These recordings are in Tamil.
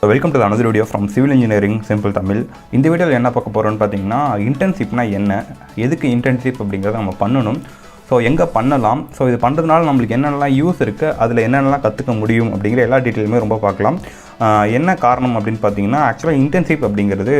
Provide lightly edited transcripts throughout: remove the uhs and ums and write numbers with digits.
Welcome to another video from civil engineering simple Tamil. இந்த வீடியோவில் என்ன பார்க்க போகிறோன்னு பார்த்தீங்கன்னா, இன்டர்ன்ஷிப்னா என்ன, எதுக்கு இன்டர்ன்ஷிப் அப்படிங்கிறத நம்ம பண்ணணும், ஸோ எங்கே பண்ணலாம், ஸோ இது பண்ணுறதுனால நம்மளுக்கு என்னென்னலாம் யூஸ் இருக்குது, அதில் என்னென்னலாம் கற்றுக்க முடியும் அப்படிங்கிற எல்லா டீட்டெயிலுமே ரொம்ப பார்க்கலாம். என்ன காரணம் அப்படின்னு பார்த்தீங்கன்னா, ஆக்சுவலாக இன்டர்ன்ஷிப் அப்படிங்கிறது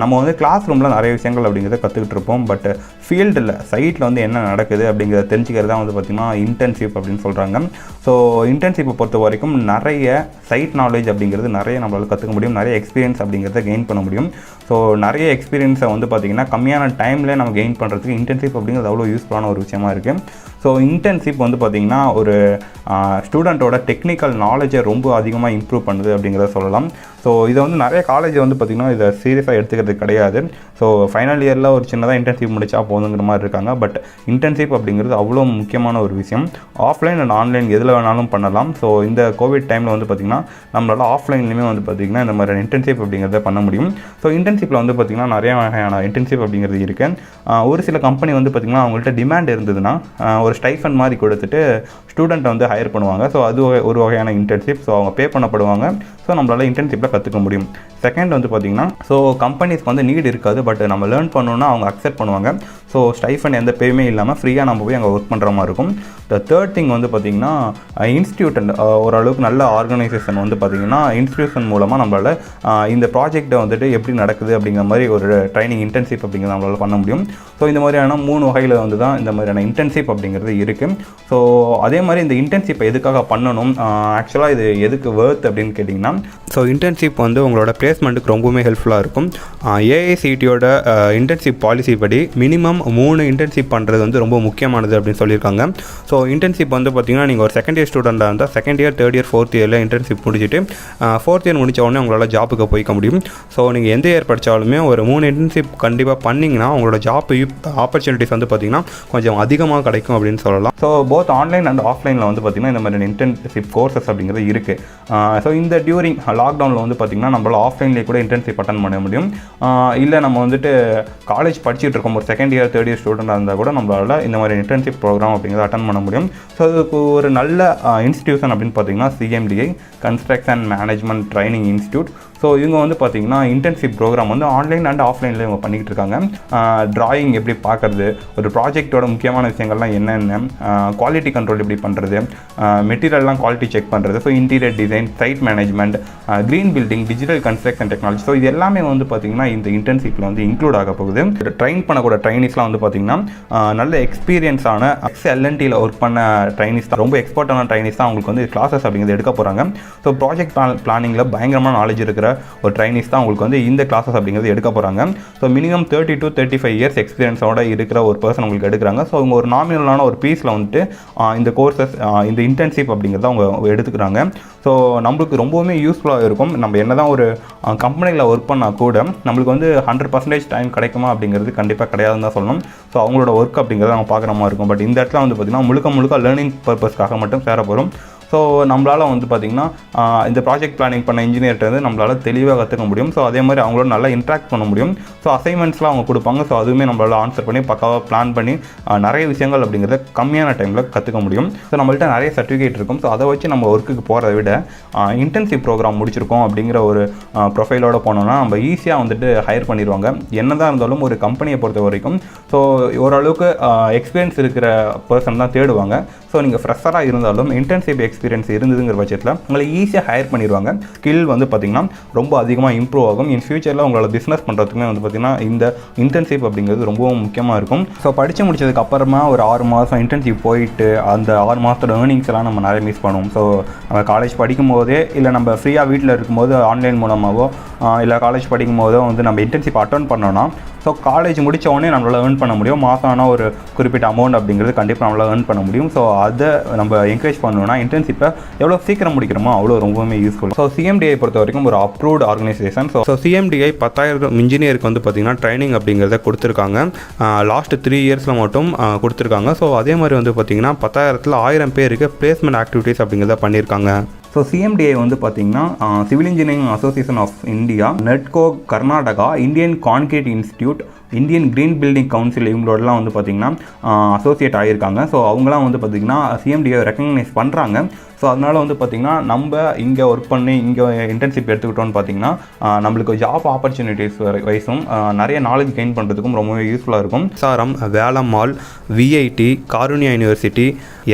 நம்ம வந்து கிளாஸ் ரூமில் நிறைய விஷயங்கள் அப்படிங்கிறத கற்றுக்கிட்டு இருப்போம். பட் ஃபீல்டில் சைட்டில் வந்து என்ன நடக்குது அப்படிங்கிறத தெரிஞ்சுக்கிறது தான் வந்து பார்த்திங்கன்னா இன்டர்ன்ஷிப் அப்படின்னு சொல்கிறாங்க. ஸோ இன்டர்ன்ஷிப்பை பொறுத்த வரைக்கும் நிறைய சைட் நாலேஜ் அப்படிங்கிறது நிறைய நம்மளால் கற்றுக்க முடியும், நிறைய எக்ஸ்பீரியன்ஸ் அப்படிங்கிறத கெயின் பண்ண முடியும். ஸோ நிறைய எக்ஸ்பீரியன்ஸை வந்து பார்த்திங்கன்னா கம்மியான டைமில் நம்ம கெயின் பண்ணுறதுக்கு இன்டர்ன்ஷிப் அப்படிங்கிறது அவ்வளோ யூஸ்ஃபுல்லான ஒரு விஷயமா இருக்குது. ஸோ இன்டர்ன்ஷிப் வந்து பார்த்திங்கன்னா ஒரு ஸ்டூடெண்ட்டோட டெக்னிக்கல் நாலேஜை ரொம்ப அதிகமாக இம்ப்ரூவ் பண்ணுது அப்படிங்கிறத சொல்லலாம். ஸோ இதை வந்து நிறைய காலேஜ் வந்து பார்த்திங்கன்னா இதை சீரியஸாக எடுத்துக்கிறது கிடையாது. ஸோ ஃபைனல் இயரில் ஒரு சின்னதாக இன்டர்ன்ஷிப் முடித்தா போதுங்கிற மாதிரி இருக்காங்க. பட் இன்டர்ன்ஷிப் அப்படிங்கிறது அவ்வளோ முக்கியமான ஒரு விஷயம். ஆஃப்லைன் அண்ட் ஆன்லைன் எதில் வேணாலும் பண்ணலாம். ஸோ இந்த கோவிட் டைமில் வந்து பார்த்திங்கன்னா நம்மளால் ஆஃப்லைன்லேயுமே வந்து பார்த்திங்கன்னா இந்த மாதிரி இன்டர்ன்ஷிப் அப்படிங்கிறத பண்ண முடியும். ஸோ இன்டர்ன்ஷிப்பில் வந்து பார்த்திங்கன்னா நிறைய வகையான இன்டர்ன்ஷிப் அப்படிங்கிறது இருக்குது. ஒரு சில கம்பெனி வந்து பார்த்திங்கன்னா அவங்கள்ட்ட டிமாண்ட் இருந்ததுன்னா ஒரு ஸ்டைஃபண்ட் மாதிரி கொடுத்துட்டு ஸ்டூடெண்ட்டை வந்து ஹையர் பண்ணுவாங்க. ஸோ அது ஒரு வகையான இன்டர்ன்ஷிப். ஸோ அவங்க பே பண்ணப்படுவாங்க. ஸோ நம்மளால் இன்டர்ன்ஷிப்பில் கற்றுக்க முடியும். செகண்ட் வந்து பார்த்திங்கன்னா, ஸோ கம்பெனிஸ்க்கு வந்து நீட் இருக்காது, பட் நம்ம லேர்ன் பண்ணோன்னா அவங்க அக்செப்ட் பண்ணுவாங்க. ஸோ ஸ்டைஃபண்ட் எந்த பேயுமே இல்லாமல் ஃப்ரீயாக நம்ம போய் அங்கே ஒர்க் பண்ணுற மாதிரி இருக்கும். த தேர்ட் திங் வந்து பார்த்திங்கன்னா, இன்ஸ்டியூட் அண்ட் ஓரளவுக்கு நல்ல ஆர்கனைசேஷன் வந்து பார்த்திங்கன்னா இன்ஸ்டியூஷன் மூலமாக நம்மளால் இந்த ப்ராஜெக்டை வந்துட்டு எப்படி நடக்குது அப்படிங்கிற மாதிரி ஒரு ட்ரைனிங் இன்டர்ன்ஷிப் அப்படிங்கிறத நம்மளால் பண்ண முடியும். ஸோ இந்த மாதிரியான 3 வகையில் வந்து தான் இந்த மாதிரியான இன்டர்ன்ஷிப் அப்படிங்கிறது இருக்குது. ஸோ அதே மாதிரி இந்த இன்டர்ன்ஷிப்பை எதுக்காக பண்ணணும், ஆக்சுவலாக இது எதுக்கு வர்த் அப்படின்னு கேட்டிங்கன்னா, ஸோ இன்டர்ன்ஷிப் வந்து உங்களோட பிளேஸ்மெண்ட்டுக்கு ரொம்பவுமே ஹெல்ப்ஃபுல்லாக இருக்கும். ஏஐசிடியோட இன்டர்ன்ஷிப் பாலிசி படி மினிமம் 3 இன்டர்ன்ஷிப் பண்ணுறது வந்து ரொம்ப முக்கியமானது அப்படின்னு சொல்லியிருக்காங்க. ஸோ இன்டர்ன்ஷிப் வந்து பார்த்திங்கன்னா நீங்கள் ஒரு செகண்ட் இயர் ஸ்டூடெண்ட்டாக இருந்தால் second year, third year, fourth இயரில் இன்டர்ன்ஷிப் முடிச்சுட்டு ஃபோர்த் இயர் முடித்த உடனே உங்களால் ஜாப்புக்கு போய்க்க முடியும். ஸோ நீங்கள் எந்த இயர் படித்தாலுமே ஒரு 3 இன்டர்ன்ஷிப் கண்டிப்பாக பண்ணிங்கன்னா உங்களோட ஜாப் ஆப்பர்ச்சுனிட்டிஸ் வந்து பார்த்திங்கன்னா கொஞ்சம் அதிகமாக கிடைக்கும் அப்படின்னு சொல்லலாம். ஸோ போத் ஆன்லைன் அண்ட் ஆஃப்லைனில் வந்து பார்த்திங்கன்னா இந்த மாதிரி இன்டர்ன்ஷிப் கோர்சஸ் அப்படிங்கிறது இருக்குது. ஸோ இந்த டியூரிங் லாக்டவுனில் வந்து பார்த்திங்கன்னா நம்மளால் ஆஃப்லைன்லேயே கூட இன்டர்ன்ஷிப் அட்டன் பண்ண முடியும். இல்லை நம்ம வந்துட்டு காலேஜ் படிச்சுட்டு இருக்கோம், ஒரு செகண்ட் இயர், தேர்ட் இயர் ஸ்டூடெண்டாக இருந்தால் கூட நம்மளால் இந்த மாதிரி இன்டர்ன்ஷிப் ப்ரோக்ராம் அப்படிங்கிறத அட்டன் பண்ண முடியும். ஸோ அதுக்கு ஒரு நல்ல இன்ஸ்டியூஷன் அப்படின்னு பார்த்திங்கன்னா CMTI, construction management training institute. So இவங்க வந்து பார்த்திங்கன்னா இன்டர்ன்ஷிப் ப்ரோக்ராம் வந்து ஆன்லைன் அண்ட் ஆஃப்லைனில் இவங்க பண்ணிக்கிட்டு இருக்காங்க. ட்ராயிங் எப்படி பார்க்குறது, ஒரு ப்ராஜெக்டோட முக்கியமான விஷயங்கள்லாம் என்னென்ன, குவாலிட்டி கண்ட்ரோல் எப்படி பண்ணுறது, மெட்டீரியல்லாம் குவாலிட்டி செக் பண்ணுறது, so interior design, site management, green building, digital construction technology. So இது எல்லாமே வந்து பார்த்திங்கன்னா இந்த இன்டர்ன்ஷிப்பில் வந்து இன்க்ளூட் ஆக போகுது. ட்ரெயின் பண்ணக்கூடிய ட்ரைனிஸ்லாம் வந்து பார்த்திங்கன்னா நல்ல எக்ஸ்பீரியன்ஸான XLNTயில் ஒர்க் பண்ண ட்ரைனிஸ் தான், ரொம்ப எக்ஸ்பர்ட்டான ட்ரைனிஸ் தான் அவங்களுக்கு வந்து கிளாஸஸ் அப்படிங்கிறது எடுக்க போகிறாங்க. ஸோ ப்ராஜெக்ட் பிளானிங்கில் பயங்கரமான நாலேஜ் இருக்கிற ஒரு ட்ரைனிஸ் தான் உங்களுக்கு வந்து இந்த கிளாஸஸ் அப்படிங்கிறது எடுக்க போகிறாங்க. ஸோ மினிமம் 30 to 35 இயர்ஸ் எக்ஸ்பீரியன்ஸோட இருக்கிற ஒரு பர்சன் உங்களுக்கு எடுக்கிறாங்க. ஸோ அவங்க ஒரு நாமினலான ஒரு பீஸில் வந்துட்டு இந்த கோர்சஸ், இந்த இன்டர்ன்ஷிப் அப்படிங்கிறத அவங்க எடுத்துக்கிறாங்க. ஸோ நம்மளுக்கு ரொம்பவுமே யூஸ்ஃபுல்லாக இருக்கும். நம்ம என்ன தான் ஒரு கம்பெனியில் ஒர்க் பண்ணால் கூட நம்மளுக்கு வந்து 100% டைம் கிடைக்குமா அப்படிங்கிறது கண்டிப்பாக கிடையாதுன்னு தான் சொல்லணும். ஸோ அவங்களோட ஒர்க் அப்படிங்கிறத நம்ம பார்க்குற மாதிரி இருக்கும். பட் இந்த இடத்துல வந்து பார்த்திங்கன்னா முழுக்க லேர்னிங் பர்பஸ்க்காக மட்டும் சேர போகிறோம். ஸோ நம்மளால் வந்து பார்த்திங்கன்னா இந்த ப்ராஜெக்ட் பிளானிங் பண்ண இன்ஜினியர்கிட்ட வந்து நம்மளால் தெளிவாக கற்றுக்க முடியும். ஸோ அதே மாதிரி அவங்களோட நல்லா இன்ட்ராக்ட் பண்ண முடியும். ஸோ அசைன்மெண்ட்ஸ்லாம் அவங்க கொடுப்பாங்க. ஸோ அதுவுமே நம்மளால் ஆன்சர் பண்ணி பக்காவாக பிளான் பண்ணி நிறைய விஷயங்கள் அப்படிங்கிறத கம்மியான டைமில் கற்றுக்க முடியும். ஸோ நம்மள்ட்ட நிறைய சர்டிஃபிகேட் இருக்கும். ஸோ அதை வச்சு நம்ம ஒர்க்குக்கு போகிறத விட இன்டர்ன்ஷிப் ப்ரோக்ராம் முடிச்சிருக்கோம் அப்படிங்கிற ஒரு ப்ரொஃபைலோட போனோம்னா நம்ம ஈஸியாக வந்துட்டு ஹையர் பண்ணிடுவாங்க. என்ன தான் இருந்தாலும் ஒரு கம்பெனியை பொறுத்த வரைக்கும் ஸோ ஓரளவுக்கு எக்ஸ்பீரியன்ஸ் இருக்கிற பர்சன் தான் தேடுவாங்க. ஸோ நீங்கள் ஃப்ரெஷராக இருந்தாலும் இன்டர்ன்ஷிப் எக்ஸ்பீரியன்ஸ் இருந்ததுங்கிற பட்சத்தில் உங்களை ஈஸியாக ஹையர் பண்ணிடுவாங்க. ஸ்கில் வந்து பார்த்திங்கன்னா ரொம்ப அதிகமாக இம்ப்ரூவ் ஆகும். இன் ஃபியூச்சரில் உங்களால் பிஸ்னஸ் பண்ணுறதுக்குமே வந்து பார்த்திங்கன்னா இந்த இன்டர்ன்ஷிப் அப்படிங்கிறது ரொம்பவும் முக்கியமாக இருக்கும். ஸோ படித்து முடிச்சதுக்கு அப்புறமா ஒரு 6 மாதம் இன்டர்ன்ஷிப் போயிட்டு அந்த 6 மாதத்தோட ஏர்னிங்ஸ் எல்லாம் நம்ம நிறைய மிஸ் பண்ணுவோம். ஸோ நம்ம காலேஜ் படிக்கும் போதே இல்லை நம்ம ஃப்ரீயாக வீட்டில் இருக்கும்போது ஆன்லைன் மூலமாகவோ இல்லை காலேஜ் படிக்கும் போதோ வந்து நம்ம இன்டர்ன்ஷிப் அட்டன் பண்ணோன்னா ஸோ காலேஜ் முடித்த உடனே நம்மளால் ஏர்ன் பண்ண முடியும். மாதம் ஆனால் ஒரு குறிப்பிட்ட அமௌண்ட் அப்படிங்கிறது கண்டிப்பாக நம்மளால் ஏர்ன் பண்ண முடியும். ஸோ அதை நம்ம என்கரேஜ் பண்ணணும்னா இன்டர்ன்ஷிப்பை எவ்வளோ சீக்கிரம் முடிக்கிறோமோ அவ்வளோ ரொம்பவுமே யூஸ்ஃபுல். ஸோ CMTI பொறுத்த வரைக்கும் ஒரு அப்ரூவ்டு ஆர்கனைசேஷன். ஸோ CMTI 10,000 இன்ஜினியருக்கு வந்து பார்த்திங்கன்னா ட்ரைனிங் அப்படிங்கிறத கொடுத்துருக்காங்க. லாஸ்ட் 3 இயர்ஸில் மட்டும் கொடுத்துருக்காங்க. ஸோ அதே மாதிரி வந்து பார்த்திங்கன்னா 10,000ல் 1000 பேருக்கு பிளேஸ்மெண்ட் ஆக்டிவிட்டீஸ் அப்படிங்கிறத பண்ணியிருக்காங்க. ஸோ CMTI வந்து பார்த்திங்கன்னா civil engineering association of India, நெட்கோ Karnataka, Indian concrete institute, Indian green building council இவங்களோடலாம் வந்து பார்த்திங்கன்னா அசோசியேட் ஆகியிருக்காங்க. ஸோ அவங்களாம் வந்து பார்த்திங்கன்னா CMTI ரெக்கக்னைஸ் பண்ணுறாங்க. ஸோ அதனால் வந்து பார்த்திங்கன்னா நம்ம இங்கே ஒர்க் பண்ணி இங்கே இன்டர்ன்ஷிப் எடுத்துக்கிட்டோன்னு பார்த்திங்கன்னா நம்மளுக்கு ஜாப் ஆப்பர்ச்சுனிட்டிஸ் வைஸும் நிறைய நாலேஜ் கெயின் பண்ணுறதுக்கும் ரொம்பவே யூஸ்ஃபுல்லாக இருக்கும். சாரம், Velammal, VIT, Karunya university,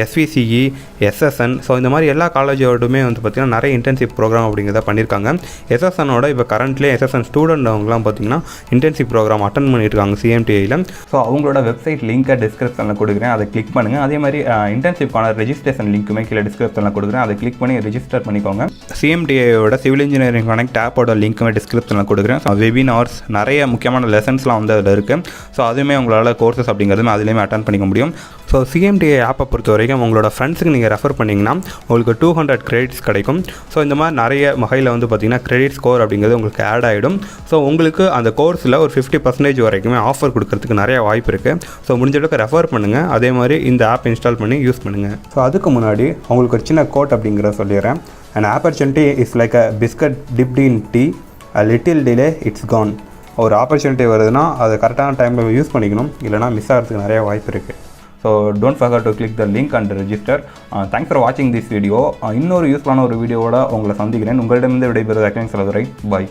எஸ்விசிஇ, SSN, so இந்த மாதிரி எல்லா காலேஜோடுமே வந்து பார்த்திங்கன்னா நிறைய இன்டர்ன்ஷிப் ப்ரோக்ராம் அப்படிங்கிறத பண்ணியிருக்காங்க. எஸ்எஸ்என்னோட இப்போ கரண்ட்லேயே எஸ்எஸ்என் ஸ்டூடெண்ட் அவங்களாம் பார்த்திங்கன்னா இன்டர்ன்ஷிப் ப்ரோக்ராம் அட்டன் பண்ணியிருக்காங்க CMTIயில். ஸோ அவங்களோட வெப்சைட் லிங்க்கை டிஸ்கிரிப்ஷனில் கொடுக்குறேன், அதை கிளிக் பண்ணுங்கள். அதே மாதிரி இன்டர்ன்ஷிப்கான ரெஜிஸ்ட்ரேஷன் லிங்க்குமே கீழே டிஸ்கிரிப்ஷனில் கொடுக்குறேன், அதை கிளிக் பண்ணி ரெஜிஸ்டர் பண்ணிக்கோங்க. CMTIயோட சிவில் இன்ஜினியரிங் கனெக்ட் ஆப்போட லிங்க்குமே டிஸ்கிரிப்ஷனில் கொடுக்குறேன். வெபினார்ஸ், நிறைய முக்கியமான லெசன்ஸ்லாம் வந்து அதில் இருக்குது. ஸோ அதுவுமே உங்களால் கோர்சஸ் அப்படிங்கிறதுமே அதுலேயுமே அட்டன் பண்ணிக்க முடியும். ஸோ CMTI ஆப்பை பொறுத்த வரைக்கும் உங்களோட ஃப்ரெண்ட்ஸுக்கு நீங்கள் ரெஃபர் பண்ணிங்கன்னா உங்களுக்கு 200 கிரெடிட்ஸ் கிடைக்கும். ஸோ இந்த மாதிரி நிறைய வகையில் வந்து பார்த்திங்கன்னா கிரெடிட் ஸ்கோர் அப்படிங்கிறது உங்களுக்கு ஆட் ஆகிடும். ஸோ உங்களுக்கு அந்த கோர்ஸில் ஒரு 50% வரைக்குமே ஆஃபர் கொடுக்கறதுக்கு நிறைய வாய்ப்பு இருக்குது. ஸோ முடிஞ்சளவுக்கு ரெஃபர் பண்ணுங்கள். அதே மாதிரி இந்த ஆப் இன்ஸ்டால் பண்ணி யூஸ் பண்ணுங்கள். ஸோ அதுக்கு முன்னாடி உங்களுக்கு ஒரு சின்ன கோட் அப்படிங்கிறத சொல்லிடுறேன். an opportunity is like a biscuit dipped in tea, a little delay it's gone. ஒரு ஆப்பர்ச்சுனிட்டி வருதுன்னா அதை கரெக்டான டைமில் யூஸ் பண்ணிக்கணும், இல்லைனா மிஸ் ஆகிறதுக்கு நிறைய வாய்ப்பு இருக்குது. So don't forget to click the link and register. Thanks for watching this video. இன்னொரு யூஸ்ஃபுல்லான ஒரு வீடியோவோட உங்களை சந்திக்கிறேன். உங்களிடமிருந்து விடைபெறுவது அக்லேன் செலதுரை. பாய்.